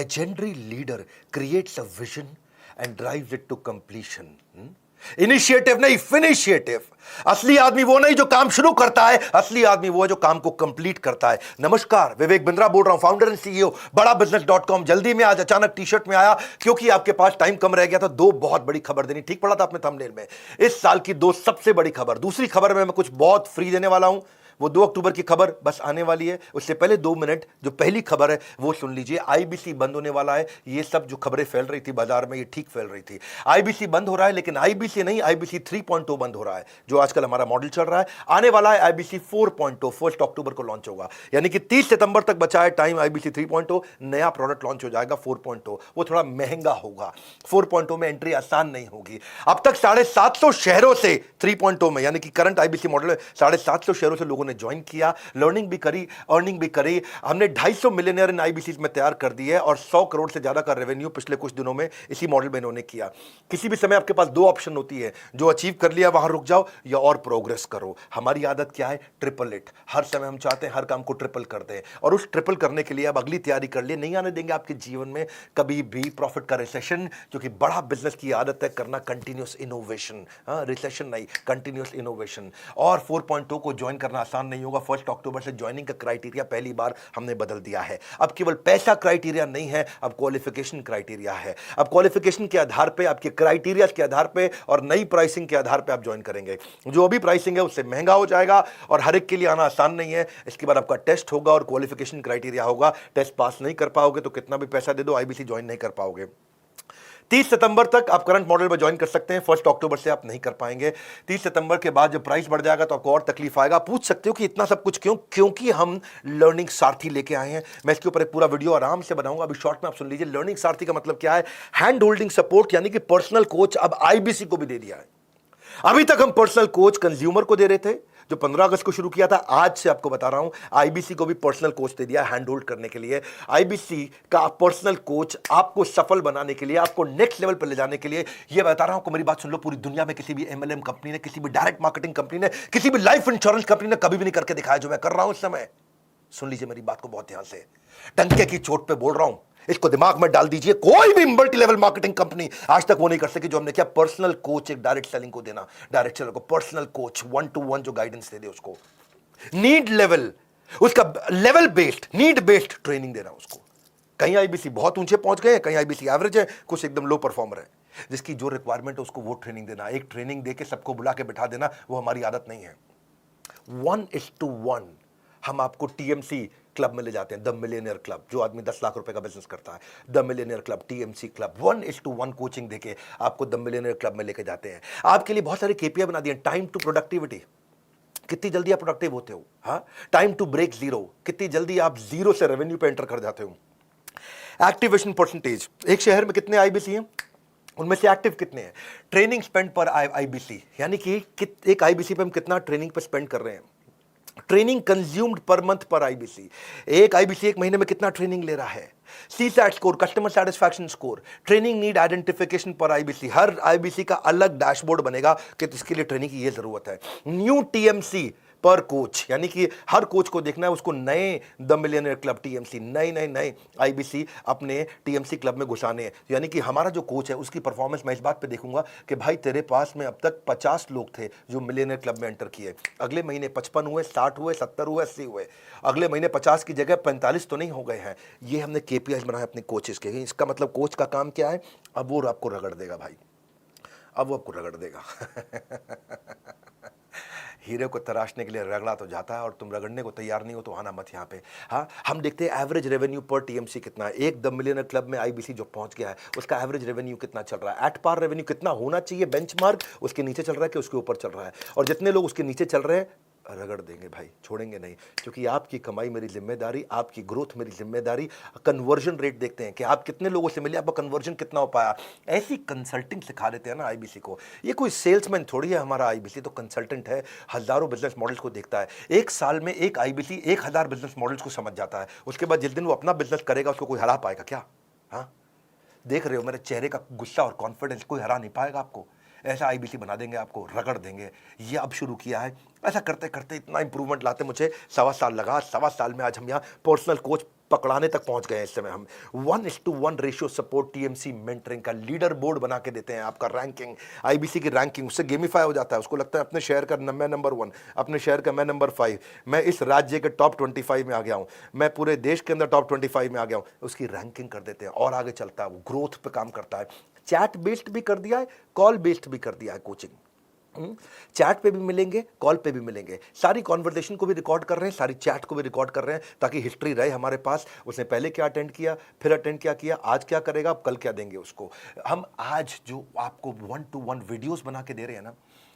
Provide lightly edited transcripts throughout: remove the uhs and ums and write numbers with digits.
legendary leader creates a vision and drives it to completion. Initiative नहीं, फिनिशिएटिव. असली आदमी वो नहीं जो काम शुरू करता है, असली आदमी वो है जो काम को कंप्लीट करता है. नमस्कार, विवेक बिंद्रा बोल रहा हूं, फाउंडर एंड सीईओ बड़ा बिजनेस.com. जल्दी में आज अचानक टी शर्ट में आया क्योंकि आपके पास टाइम कम रह गया था. दो बहुत बड़ी खबर देनी. ठीक पड़ा था आपने थंबनेल में. इस साल की दो सबसे बड़ी खबर. दूसरी खबर में मैं कुछ बहुत फ्री देने वाला हूं. वो 2 अक्टूबर की खबर बस आने वाली है. उससे पहले 2 मिनट जो पहली खबर है वो सुन लीजिए. आईबीसी बंद होने वाला है. ये सब जो खबरें फैल रही थी बाजार में, ये ठीक फैल रही थी. आईबीसी बंद हो रहा है, लेकिन आईबीसी नहीं, आईबीसी 3.0 बंद हो रहा है, जो आजकल हमारा मॉडल चल रहा है. आने वाला है आईबीसी 4.0, 1 अक्टूबर को लॉन्च होगा. यानी कि 30 सितंबर तक बचा है टाइम. आईबीसी 3.0 नया प्रोडक्ट लॉन्च हो जाएगा. 4.0 वो थोड़ा महंगा होगा. 4.0 में एंट्री आसान नहीं होगी. अब तक 750 शहरों से 3.0 में, यानी कि करंट आईबीसी मॉडल में 750 शहरों से लोगों ने ज्वाइन किया. लर्निंग भी करी, अर्निंग भी करी. हमने 250 मिलियनियर इन आईबीसी में तैयार कर दिए और 100 करोड़ से ज्यादा का रेवेन्यू पिछले कुछ दिनों में इसी मॉडल में इन्होंने किया. किसी भी समय आपके पास 2 ऑप्शन होती है. जो अचीव कर लिया वहां रुक जाओ या और प्रोग्रेस करो. हमारी आदत क्या है? Triple it. हर समय हम चाहते हैं हर काम को ट्रिपल कर दें, और उस ट्रिपल करने के लिए अब अगली तैयारी कर लिए. नहीं आने देंगे आपके जीवन में कभी भी प्रॉफिट का रिसेशन, क्योंकि बड़ा बिजनेस की आदत है करना कंटिन्यूअस इनोवेशन. रिसेशन नहीं, कंटिन्यूअस इनोवेशन. और 4.0 को ज्वाइन करना आसान नहीं होगा. 1 अक्टूबर से ज्वाइनिंग का क्राइटेरिया पहली बार हमने बदल दिया है. अब केवल पैसा क्राइटेरिया नहीं है, अब क्वालिफिकेशन क्राइटेरिया है. अब क्वालिफिकेशन के आधार पे, आपके क्राइटेरिया के आधार पे और नई प्राइसिंग के आधार पे आप ज्वाइन करेंगे. जो अभी प्राइसिंग है उससे महंगा हो जाएगा और हर एक के लिए आना आसान नहीं है. इसके बाद आपका टेस्ट होगा और क्वालिफिकेशन क्राइटेरिया होगा. टेस्ट पास नहीं कर पाओगे तो कितना भी पैसा दे दो, आईबीसी ज्वाइन नहीं कर पाओगे. 30 सितंबर तक आप करंट मॉडल में ज्वाइन कर सकते हैं. 1 अक्टूबर से आप नहीं कर पाएंगे. 30 सितंबर के बाद जब प्राइस बढ़ जाएगा तो आपको और तकलीफ आएगा. पूछ सकते हो कि इतना सब कुछ क्यों? क्योंकि हम लर्निंग सारथी लेके आए हैं. मैं इसके ऊपर एक पूरा वीडियो आराम से बनाऊंगा. अभी शॉर्ट में आप सुन लीजिए. लर्निंग सारथी का मतलब क्या है? हैंड होल्डिंग सपोर्ट, यानी कि पर्सनल कोच अब आईबीसी को भी दे दिया है. अभी तक हम पर्सनल कोच कंज्यूमर को दे रहे थे, जो 15 अगस्त को शुरू किया था. आज से आपको बता रहा हूं, आईबीसी को भी पर्सनल कोच दे दिया हैंड होल्ड करने के लिए. आईबीसी का पर्सनल कोच आपको सफल बनाने के लिए, आपको नेक्स्ट लेवल पर ले जाने के लिए. ये बता रहा हूं, मेरी बात सुन लो. पूरी दुनिया में किसी भी एमएलएम कंपनी ने, किसी भी डायरेक्ट मार्केटिंग कंपनी ने, किसी भी लाइफ इंश्योरेंस कंपनी ने कभी भी नहीं करके दिखाया जो मैं कर रहा हूं इस समय. सुन लीजिए मेरी बात को बहुत ध्यान से. डंके की चोट पे बोल रहा हूं, इसको दिमाग में डाल दीजिए. कोई भी मल्टी लेवल मार्केटिंग कंपनी आज तक वो नहीं कर सकी जो हमने किया. पर्सनल कोच, एक डायरेक्ट सेलिंग को देना, डायरेक्ट सेलर को पर्सनल कोच 1-to-1 जो गाइडेंस दे दे उसको. नीड लेवल, उसका level based, need based training देना उसको. कहीं आईबीसी बहुत ऊंचे पहुंच गए, कहीं आईबीसी एवरेज है, कुछ एकदम लो परफॉर्मर है. जिसकी जो रिक्वायरमेंट है उसको वो ट्रेनिंग देना. एक ट्रेनिंग देके सबको बुला के बिठा देना, वो हमारी आदत नहीं है. 1:1 हम आपको टीएमसी क्लब में ले जाते हैं. द मिलियनियर क्लब, जो आदमी 10 लाख रुपए का बिजनेस करता है, the millionaire club, TMC club. 1:1 coaching देके आपको द मिलियनियर क्लब में लेके जाते हैं. आपके लिए बहुत सारे केपीआई बना दिए. टाइम टू प्रोडक्टिविटी, कितनी जल्दी आप प्रोडक्टिव होते हो. हाँ, टाइम टू ब्रेक जीरो, कितनी जल्दी आप जीरो से रेवेन्यू पे एंटर कर जाते हो. एक्टिवेशन परसेंटेज, एक शहर में कितने आईबीसी हैं, उनमें से एक्टिव कितने हैं. ट्रेनिंग स्पेंड पर आईबीसी, यानी कि एक आईबीसी पे हम कितना ट्रेनिंग पर स्पेंड कर रहे हैं. ट्रेनिंग कंज्यूम्ड पर मंथ पर आईबीसी, एक आईबीसी एक महीने में कितना ट्रेनिंग ले रहा है. CSAT score, customer satisfaction score, training need identification पर आईबीसी. हर आईबीसी का अलग डैशबोर्ड बनेगा कि इसके लिए ट्रेनिंग की ये जरूरत है. न्यू टीएमसी पर कोच, यानी कि हर कोच को देखना है उसको नए द मिलियनियर क्लब टीएमसी, नए नए नए आईबीसी अपने टीएमसी क्लब में घुसाने हैं. यानी कि हमारा जो कोच है उसकी परफॉर्मेंस मैं इस बात पे देखूंगा कि भाई तेरे पास में अब तक 50 लोग थे जो मिलियनियर क्लब में एंटर किए. अगले महीने 55 हुए, 60 हुए, 70 हुए, 80 हुए. अगले महीने 50 की जगह 45 तो नहीं हो गए हैं. ये हमने केपीआई बनाया अपने कोचेस के. इसका मतलब कोच का काम क्या है? अब वो आपको रगड़ देगा भाई, अब वो आपको रगड़ देगा. हीरे को तराशने के लिए रगड़ा तो जाता है और तुम रगड़ने को तैयार नहीं हो तो आना मत यहाँ पे. हाँ, हम देखते हैं एवरेज रेवेन्यू पर टीएमसी कितना है. एक द मिलियनर क्लब में आईबीसी जो पहुंच गया है उसका एवरेज रेवेन्यू कितना चल रहा है. एट पार रेवेन्यू कितना होना चाहिए बेंचमार्क, उसके नीचे चल रहा है कि उसके ऊपर चल रहा है. और जितने लोग उसके नीचे चल रहे हैं रगड़ देंगे भाई, छोड़ेंगे नहीं. क्योंकि आपकी कमाई मेरी जिम्मेदारी, आपकी ग्रोथ मेरी जिम्मेदारी. कन्वर्जन रेट देखते हैं कि आप कितने लोगों से मिले, आपका कन्वर्जन कितना हो पाया. ऐसी कंसल्टिंग सिखा देते हैं ना आईबीसी को. ये कोई सेल्समैन थोड़ी है हमारा आईबीसी, तो कंसल्टेंट है. हजारों बिजनेस मॉडल्स को देखता है. एक साल में एक आईबीसी 1000 बिजनेस मॉडल्स को समझ जाता है. उसके बाद जिस दिन वो अपना बिजनेस करेगा उसको कोई हरा पाएगा क्या? हाँ, देख रहे हो मेरे चेहरे का गुस्सा और कॉन्फिडेंस, कोई हरा नहीं पाएगा आपको. ऐसा आईबीसी बना देंगे आपको, रगड़ देंगे. ये अब शुरू किया है. ऐसा करते करते इतना इंप्रूवमेंट लाते मुझे 1.25 साल लगा. 1.25 साल में आज हम यहाँ पर्सनल कोच पकड़ाने तक पहुंच गए हैं इस समय हम। 1:1 रेशियो सपोर्ट टीएमसी मेंटरिंग का लीडर बोर्ड बना के देते हैं, आपका रैंकिंग, आईबीसी की रैंकिंग उससे गेमिफाई हो जाता है। उसको लगता है अपने शहर का मैं नंबर 1, अपने शहर का मैं नंबर 5, मैं इस राज्य के टॉप 25 में आ गया हूं, मैं पूरे देश के अंदर टॉप 25 में आ गया हूं, उसकी रैंकिंग कर देते हैं और आगे चलता है, वो ग्रोथ पे काम करता है। चैट बेस्ड भी कर दिया है, कॉल बेस्ड भी कर दिया है कोचिंग। चैट पे भी मिलेंगे, कॉल पे भी मिलेंगे, सारी कॉन्वर्सेशन को भी रिकॉर्ड कर रहे हैं, सारी चैट को भी रिकॉर्ड कर रहे हैं, ताकि हिस्ट्री रहे हमारे पास, उसने पहले क्या अटेंड किया, फिर अटेंड क्या किया, आज क्या करेगा, कल क्या देंगे उसको। हम आज जो आपको 1-to-1 वीडियोस बना के दे रहे हैं ना,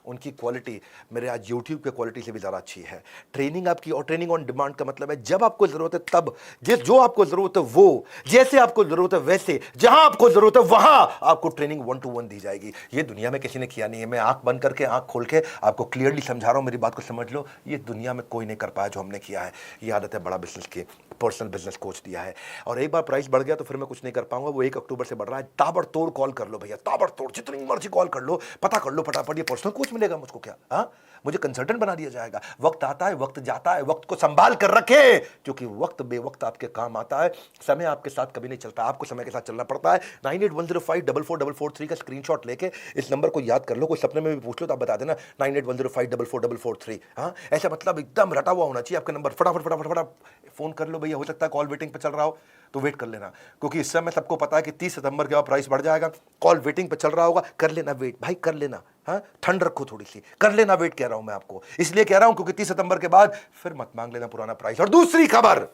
उनकी क्वालिटी मेरे आज YouTube के क्वालिटी से भी ज़्यादा अच्छी है। ट्रेनिंग आपकी, और ट्रेनिंग ऑन डिमांड का मतलब है जब आपको ज़रूरत है तब, जो आपको ज़रूरत है वो, जैसे आपको ज़रूरत है वैसे, जहां आपको ज़रूरत है वहां आपको ट्रेनिंग 1-to-1 दी जाएगी। ये दुनिया में किसी ने किया नहीं है। मैं आंख बंद करके, आंख खोल के आपको क्लियरली समझा रहा हूं, मेरी बात को समझ लो। ये दुनिया में कोई नहीं कर पाया जो हमने किया है। ये आदत है बड़ा बिजनेस की, पर्सनल बिजनेस कोच दिया है। और एक बार प्राइस बढ़ गया तो फिर मैं कुछ नहीं कर पाऊंगा। वो 1 अक्टूबर से बढ़ रहा है। ताबड़तोड़ कॉल कर लो भैया, ताबड़तोड़, जितनी मर्जी कॉल कर लो, पता कर लो फटाफट। ये पर्सनल कोच मिलेगा मुझको क्या? हाँ, मुझे कंसल्टेंट बना दिया जाएगा। वक्त आता है, वक्त जाता है, वक्त को संभाल कर रखे, क्योंकि वक्त बेवक्त आपके काम आता है। समय आपके साथ कभी नहीं चलता, आपको समय के साथ चलना पड़ता है। 9810544443 का स्क्रीनशॉट लेके इस नंबर को याद कर लो। कोई सपने में भी पूछ लो तो आप बता देना 9810544443। हाँ, ऐसा मतलब एकदम रटा हुआ होना चाहिए आपका नंबर। फटाफट फटाफट फटाफट फोन कर लो भैया। हो सकता है कॉल वेटिंग पे चल रहा हो तो वेट कर लेना, क्योंकि इस समय सबको पता है कि 30 सितंबर के बाद प्राइस बढ़ जाएगा। कॉल वेटिंग पे चल रहा होगा, कर लेना वेट भाई, कर लेना। हाँ, ठंड रखो थोड़ी सी, कर लेना वेट। कह रहा हूं मैं आपको, इसलिए कह रहा हूं क्योंकि 30 सितंबर के बाद फिर मत मांग लेना पुराना प्राइस। और दूसरी खबर,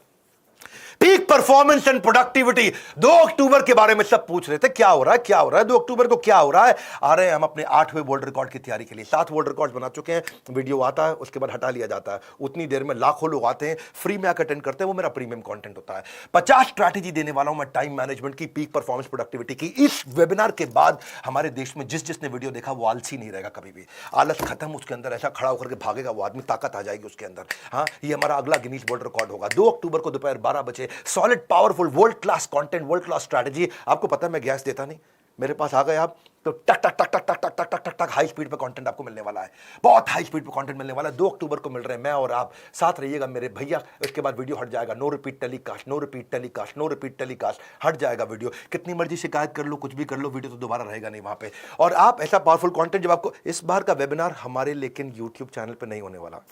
पीक परफॉर्मेंस एंड प्रोडक्टिविटी। 2 अक्टूबर के बारे में सब पूछ रहे थे, क्या हो रहा है, क्या हो रहा है 2 अक्टूबर को, क्या हो रहा है। आ रहे हैं हम अपने 8वें वर्ल्ड रिकॉर्ड की तैयारी के लिए। 7 वर्ल्ड रिकॉर्ड बना चुके हैं। वीडियो आता है, उसके बाद हटा लिया जाता है। उतनी देर में लाखों लोग आते हैं, फ्री में आकर अटेंड करते हैं। वो मेरा प्रीमियम कंटेंट होता है। 50 स्ट्रैटेजी देने वाला हूं मैं टाइम मैनेजमेंट की, पीक परफॉर्मेंस प्रोडक्टिविटी की। इस वेबिनार के बाद हमारे देश में जिसने वीडियो देखा वो आलसी नहीं रहेगा कभी भी। आलस खत्म, उसके अंदर ऐसा खड़ा होकर के भागेगा वो आदमी, ताकत आ जाएगी उसके अंदर। हाँ, ये हमारा अगला गिनीज वर्ल्ड रिकॉर्ड होगा। 2 अक्टूबर को दोपहर 12 बजे। Solid powerful world class content, world class strategy. आपको पता है मैं गैस देता नहीं, मेरे पास आ गए आप तो टक टक टक टक टक टक टक टक टक हाई स्पीड पे कंटेंट आपको मिलने वाला है। बहुत हाई स्पीड पे कंटेंट मिलने वाला है। 2 अक्टूबर को मिल रहे हैं, मैं और आप साथ रहिएगा मेरे भैया। इसके बाद वीडियो हट जाएगा। No repeat telecast, no repeat telecast, no repeat telecast, हट जाएगा वीडियो। कितनी मर्जी शिकायत कर लो, कुछ भी कर लो, वीडियो तो दोबारा रहेगा नहीं वहां पे। और आप ऐसा पावरफुल कंटेंट जब आपको, इस बार का वेबिनार हमारे लेकिन यूट्यूब चैनल पर नहीं होने वाला।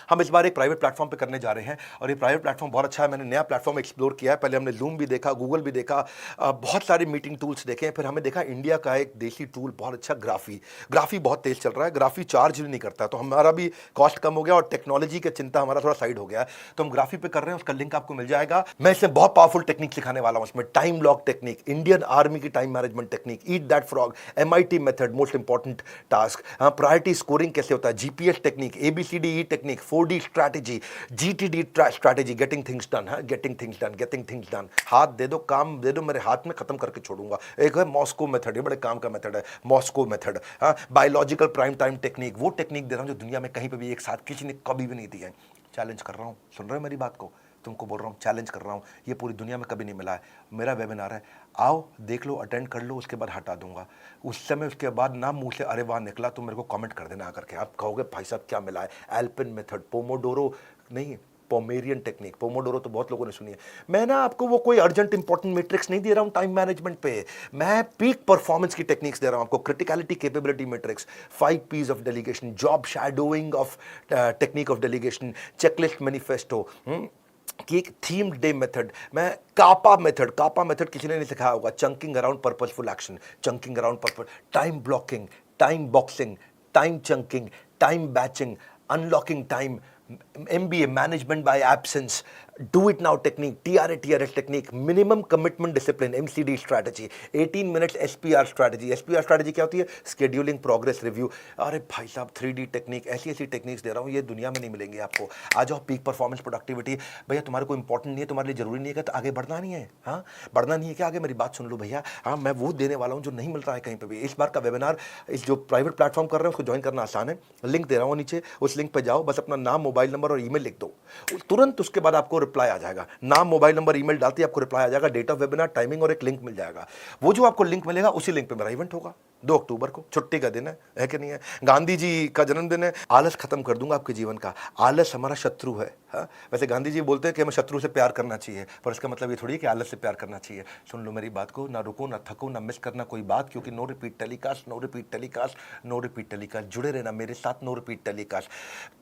हम इस बार एक प्राइवेट प्लेटफॉर्म पे करने जा रहे हैं, और ये प्राइवेट प्लेटफॉर्म बहुत अच्छा है। मैंने नया प्लेटफॉर्म एक्सप्लोर किया है। पहले हमने लूम भी देखा, गूगल भी देखा, बहुत सारे मीटिंग टूल्स देखे हैं। फिर हमें देखा इंडिया का एक देसी टूल बहुत अच्छा, ग्राफी बहुत तेज चल रहा है। ग्राफी चार्ज नहीं करता, तो हमारा भी कॉस्ट कम हो गया और टेक्नोलॉजी की चिंता हमारा थोड़ा साइड हो गया है। तो हम ग्राफी पे कर रहे हैं, उसका लिंक आपको मिल जाएगा। मैं इसमें बहुत पावरफुल टेक्निक सिखाने वाला हूं। इसमें time lock technique, Indian army की time management technique, eat that frog, MIT method, most important task, priority scoring कैसे होता है, GPS technique, ABCDE technique, 4D strategy, GTD strategy, getting things done. Getting things done. हाथ दे दो, काम दे दो मेरे हाथ में, खत्म करके छोड़ूंगा। एक है मॉस्को मेथड, ये बड़े काम का मेथड है, Moscow method. Biological prime time technique, वो टेक्निक दे रहा हूं जो दुनिया में कहीं पे भी एक साथ किसी ने कभी भी नहीं दी है। चैलेंज कर रहा हूं, सुन रहे हो मेरी बात को? तुमको बोल रहा हूं, चैलेंज कर रहा हूं, ये पूरी दुनिया में कभी नहीं मिला है। मेरा वेबिनार है, आओ देख लो, अटेंड कर लो, उसके बाद हटा दूंगा। उस समय उसके बाद ना मुंह से अरे वाह निकला तो मेरे को कमेंट कर देना आकर के। आप कहोगे भाई साहब क्या मिला है? एल्पिन मेथड, पोमोडोरो नहीं, पोमेरियन टेक्निक। पोमोडोरो तो बहुत लोगों ने सुनी है। मैं ना आपको वो कोई अर्जेंट इंपॉर्टेंट मैट्रिक्स नहीं दे रहा हूं टाइम मैनेजमेंट पे, मैं पीक परफॉर्मेंस की टेक्निक्स दे रहा हूं आपको। Criticality capability matrix, 5 P's of delegation, job shadowing of technique of delegation, checklist manifesto कि एक थीम डे मेथड। मैं कापा मेथड किसी ने नहीं सिखाया होगा। Chunking around purposeful action, chunking around purpose, time blocking, time boxing, time chunking, time batching, unlocking time, MBA management by absence, do it now technique, TRS technique, minimum commitment discipline, MCD strategy, 18 minutes SPR strategy क्या होती है? Scheduling progress review. अरे भाई साहब 3D technique, ऐसी techniques दे रहा हूँ, ये दुनिया में नहीं मिलेंगे आपको। आ जाओ, पीक परफॉर्मेंस प्रोडक्टिविटी। भैया तुम्हारे को इंपॉर्टेंट नहीं है, तुम्हारे लिए जरूरी नहीं है, तो आगे बढ़ना नहीं है। हाँ, बढ़ना नहीं है क्या? आगे मेरी बात सुन लो भैया। हाँ, मैं वो देने वाला हूँ जो नहीं मिलता है कहीं पर भी। इस बार का वेबिनार, इस जो प्राइवेट प्लेटफॉर्म कर रहे हैं उसको ज्वाइन करना आसान है। लिंक दे रहा हूँ नीचे, उस लिंक पर जाओ, बस अपना नाम, मोबाइल नंबर और ईमेल लिख दो, तुरंत उसके बाद आपको रिप्लाई आ जाएगा। नाम, मोबाइल नंबर, ईमेल डालते ही आपको रिप्लाई आ जाएगा, डेट ऑफ वेबिनार, टाइमिंग और एक लिंक मिल जाएगा। वो जो आपको लिंक मिलेगा उसी लिंक पे मेरा इवेंट होगा। 2 अक्टूबर को छुट्टी का दिन है कि नहीं है? गांधी जी का जन्मदिन है। आलस खत्म कर दूंगा आपके जीवन का। आलस हमारा शत्रु है। हाँ, वैसे गांधी जी बोलते हैं कि हमें शत्रु से प्यार करना चाहिए, पर इसका मतलब ये थोड़ी है कि आलस से प्यार करना चाहिए। सुन लो मेरी बात को, ना रुको, ना थको, ना मिस करना कोई बात, क्योंकि no repeat telecast, no repeat telecast, no repeat telecast. जुड़े रहना मेरे साथ, नो रिपीट टेलीकास्ट।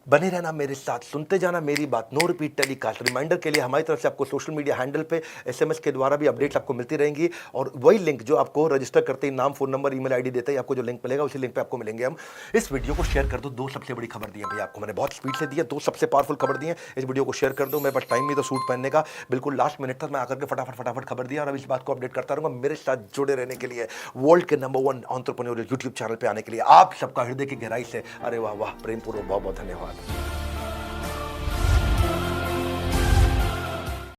बने रहना मेरे साथ, सुनते जाना मेरी बात, नो रिपीट टेलीकास्ट। रिमाइंडर के लिए हमारी तरफ से आपको सोशल मीडिया हैंडल पे SMS के द्वारा भी अपडेट्स आपको मिलती रहेंगी, और वही लिंक जो आपको रजिस्टर करते ही नाम, फोन नंबर, ईमेल आईडी देते ही आपको जो लिंक मिलेगा, उसी लिंक पे आपको मिलेंगे हम। इस वीडियो को शेयर कर दो। 2 सबसे बड़ी खबर दी है भैया आपको, मैंने बहुत स्पीड से दी है। 2 सबसे पावरफुल खबर दी है, इस वीडियो को शेयर कर दो। मेरे पास टाइम नहीं था सूट पहनने का, बिल्कुल लास्ट मिनट तक मैं आकर के फटाफट खबर दिया, और अब इस बात को अपडेट करता रहूंगा। मेरे साथ जुड़े रहने के लिए, वर्ल्ड के नंबर 1 एंटरप्रेन्योरियल यूट्यूब चैनल पे आने के लिए आप सबका हृदय की गहराई से अरे वाह वाह प्रेमपूर्वक बहुत बहुत धन्यवाद।